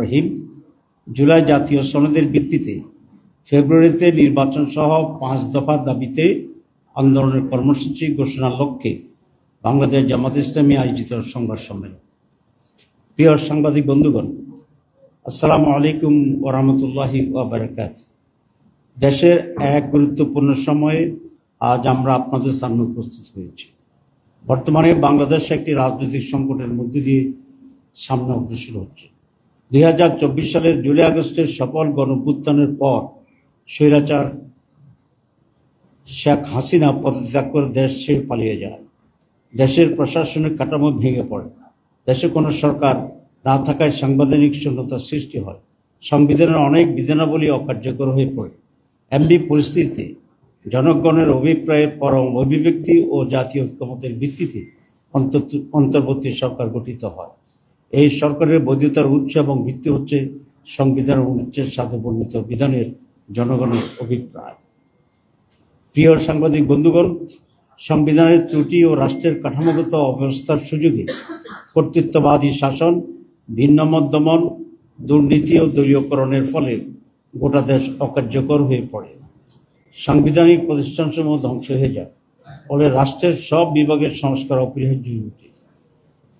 রহিম। জুলাই জাতীয় সনদের ভিত্তিতে ফেব্রুয়ারিতে নির্বাচন সহ 5 দফা দাবিতে আন্দোলনের কর্মসূচি ঘোষণার লক্ষ্যে বাংলাদেশ জামাত ইসলামী আয়োজিত সংবাদ সম্মেলন। প্রিয় সাংবাদিক বন্ধুগণ, আসসালামু আলাইকুম ওয়া রাহমাতুল্লাহি ওয়া বারাকাতুহু। দেশের এক গুরুত্বপূর্ণ সময়ে আজ আমরা আপনাদের সামনে উপস্থিত হয়েছি। বর্তমানে বাংলাদেশ একটি রাজনৈতিক সংকটের মধ্যে দিয়ে সামনে অগ্রসর হচ্ছে। 2024 সালের জুলাই আগস্টের সফল গণঅভ্যুত্থানের পর স্বৈরাচার শেখ হাসিনা পদত্যাগ করে দেশ ছেড়ে পালিয়ে যায়। দেশের প্রশাসনিক কাঠামো ভেঙে পড়ে। দেশে কোনো সরকার না থাকায় সাংবিধানিক শূন্যতার সৃষ্টি হয়। সংবিধানের অনেক বিধানাবলী অকার্যকর হয়ে পড়ে। এমনি পরিস্থিতিতে জনগণের অভিপ্রায়ের পরম অভিব্যক্তি ও জাতীয় ঐক্যমতের ভিত্তিতে অন্তর্বর্তী সরকার গঠিত হয়। এই সরকারের বৈধতার উৎস এবং ভিত্তি হচ্ছে সংবিধানের অনুচ্ছেদ 7 বর্ণিত বিধানের জনগণের অভিপ্রায়। প্রিয় সাংবাদিক বন্ধুগণ, সংবিধানের ত্রুটি ও রাষ্ট্রের কাঠামোগত অব্যবস্থার সুযোগে কর্তৃত্ববাদী শাসন, ভিন্নমত দমন, দুর্নীতি ও দলীয়করণের ফলে গোটা দেশ অকার্যকর হয়ে পড়ে। সাংবিধানিক প্রতিষ্ঠানসমূহ ধ্বংস হয়ে যায়। ফলে রাষ্ট্রের সব বিভাগের সংস্কার অপরিহার্য হয়ে ওঠে।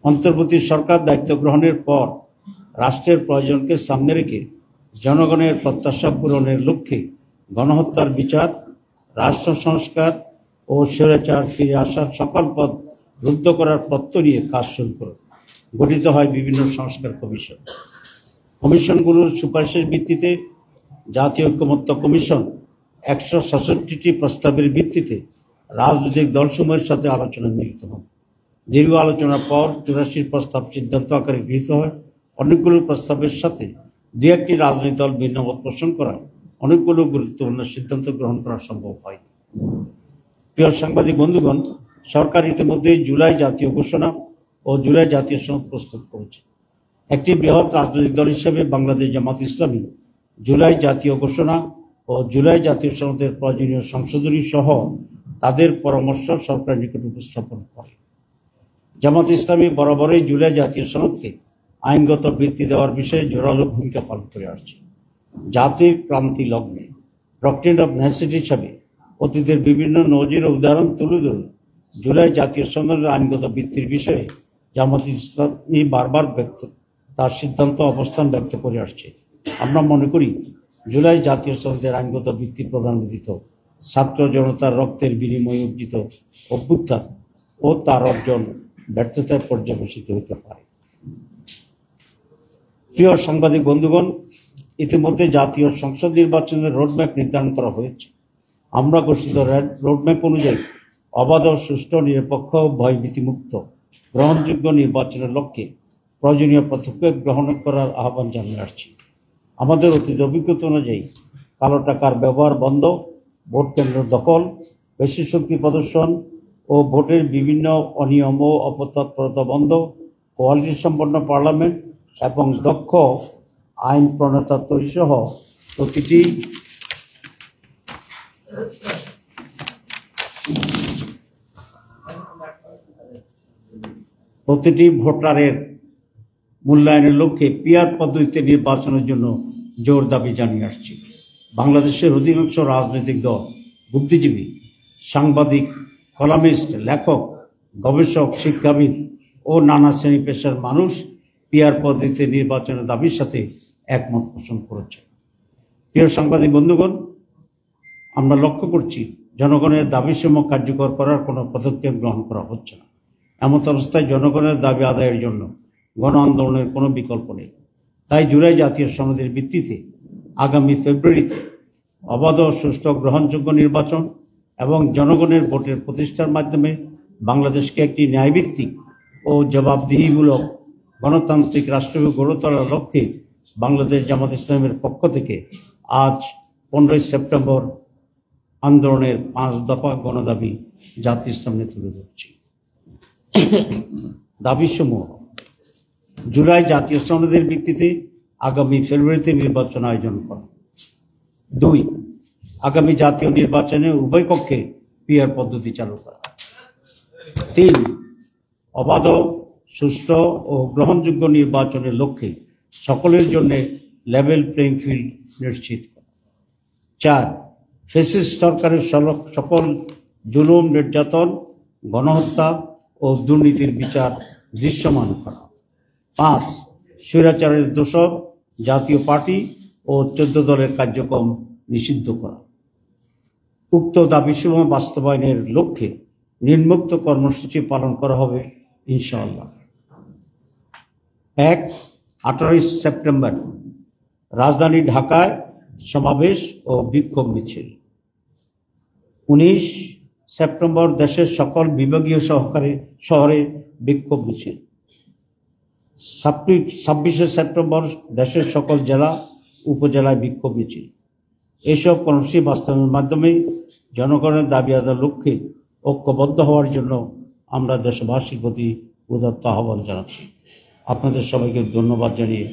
অন্তর্বর্তী সরকার দায়িত্ব গ্রহণের পর রাষ্ট্রের প্রয়োজনকে সামনে রেখে জনগণের প্রত্যাশা পূরণের লক্ষ্যে গণহত্যার বিচার, রাষ্ট্র সংস্কার ও স্বৈরাচার ফিরে আসার সকল পথ রুদ্ধ করার তত্ত্ব নিয়ে কাজ শুরু করে গঠিত হয় বিভিন্ন সংস্কার কমিশন। কমিশনগুলোর সুপারিশের ভিত্তিতে জাতীয় ঐক্যমত্য কমিশন 166টি প্রস্তাবের ভিত্তিতে রাজনৈতিক দলসমূহের সাথে আলোচনায় মিলিত হন। দীর্ঘ আলোচনার পর 84 প্রস্তাব সিদ্ধান্ত আকারে গৃহীত হয়। অনেকগুলো প্রস্তাবের সাথে 2-1টি রাজনৈতিক দল ভিন্নমত পোষণ করায় অনেকগুলো গুরুত্বপূর্ণ সিদ্ধান্ত গ্রহণ করা সম্ভব হয়। প্রিয় সাংবাদিক বন্ধুগণ, সরকার ইতিমধ্যে জুলাই জাতীয় ঘোষণা ও জুলাই জাতীয় সনদ প্রস্তুত করেছে। একটি বৃহৎ রাজনৈতিক দল হিসেবে বাংলাদেশ জামাত ইসলামী জুলাই জাতীয় ঘোষণা ও জুলাই জাতীয় সনদের প্রয়োজনীয় সংশোধনী সহ তাদের পরামর্শ সরকারের নিকট উপস্থাপন করে। জামাত ইসলামী বরাবরই জুলাই জাতীয় সনদকে আইনগত ভিত্তি দেওয়ার বিষয়ে জোরালো ভূমিকা পালন করে আসছে। জাতির ক্রান্তি লগ্নে ডক্ট্রিন অব নেসেসিটি হিসাবে অতীতের বিভিন্ন নজির ও উদাহরণ তুলে ধরে জুলাই জাতীয় সনদের আইনগত ভিত্তির বিষয়ে জামাত ইসলামী বারবার তার সিদ্ধান্ত অবস্থান ব্যক্ত করে আসছে। আমরা মনে করি জুলাই জাতীয় সনদের আইনগত ভিত্তি প্রদান ব্যতীত ছাত্র জনতার রক্তের বিনিময়ে অর্জিত অভ্যুত্থান ও তার অর্জন ব্যর্থতায় পর্যবেসিত হতে পারে। প্রিয় সাংবাদিক বন্ধুগণ, ইতিমধ্যে জাতীয় সংসদ নির্বাচনের রোডম্যাপ নির্ধারণ করা হয়েছে। আমরা ঘোষিত রোডম্যাপ অনুযায়ী অবাধ, সুষ্ঠু, নিরপেক্ষ, ভয়ভীতিমুক্ত, গ্রহণযোগ্য নির্বাচনের লক্ষ্যে প্রয়োজনীয় পদক্ষেপ গ্রহণ করার আহ্বান জানিয়ে আসছি। আমাদের অতীত অভিজ্ঞতা অনুযায়ী কালো টাকার ব্যবহার বন্ধ, ভোট কেন্দ্র দখল, বেশি শক্তি প্রদর্শন ও ভোটের বিভিন্ন অনিয়ম ও অপতৎপরতা বন্ধ, কোয়ালিটি সম্পন্ন পার্লামেন্ট এবং দক্ষ আইন প্রণেতা তৈরি সহ প্রতিটি ভোটারের মূল্যায়নের লক্ষ্যে পিআর পদ্ধতিতে নির্বাচনের জন্য জোর দাবি জানিয়ে আসছি। বাংলাদেশের অধিকাংশ রাজনৈতিক দল, বুদ্ধিজীবী, সাংবাদিক, কলামিস্ট, লেখক, গবেষক, শিক্ষাবিদ ও নানা শ্রেণী পেশার মানুষ পিআর পদ্ধতিতে নির্বাচনের দাবির সাথে একমত পোষণ করেছে। প্রিয় সাংবাদিক বন্ধুগণ, আমরা লক্ষ্য করছি জনগণের দাবিসমূহ কার্যকর করার কোনো পদক্ষেপ গ্রহণ করা হচ্ছে না। এমন অবস্থায় জনগণের দাবি আদায়ের জন্য গণ আন্দোলনের কোনো বিকল্প নেই। তাই জুলাই জাতীয় সনদের ভিত্তিতে আগামী ফেব্রুয়ারিতে অবাধ, সুষ্ঠু, গ্রহণযোগ্য নির্বাচন এবং জনগণের ভোটের প্রতিষ্ঠার মাধ্যমে বাংলাদেশকে একটি ন্যায়ভিত্তিক ও জবাবদিহিমূলক গণতান্ত্রিক রাষ্ট্র গড়ে তোলার লক্ষ্যে বাংলাদেশ জামাত ইসলামের পক্ষ থেকে আজ 15 সেপ্টেম্বর আন্দোলনের 5 দফা গণদাবি জাতির সামনে তুলে ধরছি। দাবিসমূহ: জুলাই জাতীয় সনদের ভিত্তিতে আগামী ফেব্রুয়ারিতে নির্বাচন আয়োজন করা। 2, আগামী জাতীয় নির্বাচনে উভয় পক্ষে পিআর পদ্ধতি চালু করা। 3, অবাধ, সুষ্ঠু ও গ্রহণযোগ্য নির্বাচনের লক্ষ্যে সকলের জন্য লেভেল প্লেইং ফিল্ড নিশ্চিত করা। 4. ফ্যাসিস্ট সরকারের সকল জুলুম, নির্যাতন, গণহত্যা ও দুর্নীতির বিচার দৃশ্যমান করা। 5. স্বৈরাচারের দোষর জাতীয় পার্টি ও 14 দলের কার্যক্রম নিষিদ্ধ করা। উক্ত দাবিসমূহ বাস্তবায়নের লক্ষ্যে নিম্নোক্ত কর্মসূচি পালন করা হবে ইনশাআল্লাহ। 1. 18 সেপ্টেম্বর রাজধানী ঢাকায় সমাবেশ ও বিক্ষোভ মিছিল। 19 সেপ্টেম্বর দেশের সকল বিভাগীয় শহরে বিক্ষোভ মিছিল। 26 সেপ্টেম্বর দেশের সকল জেলা উপজেলায় বিক্ষোভ মিছিল। এসব কর্মসূচি বাস্তবায়নের মাধ্যমে জনগণের দাবি আদায়ের লক্ষ্যে ঐক্যবদ্ধ হওয়ার জন্য আমরা দেশবাসীর প্রতি উদাত্ত আহ্বান জানাচ্ছি। আপনাদের সবাইকে ধন্যবাদ জানিয়ে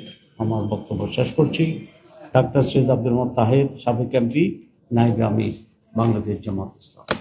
আমার বক্তব্য শেষ করছি। ডাক্তার সৈয়দ আব্দুল মোত্তাহের, সাবেক এমপি, নায়েবে আমির, বাংলাদেশ জামাত ইসলামী।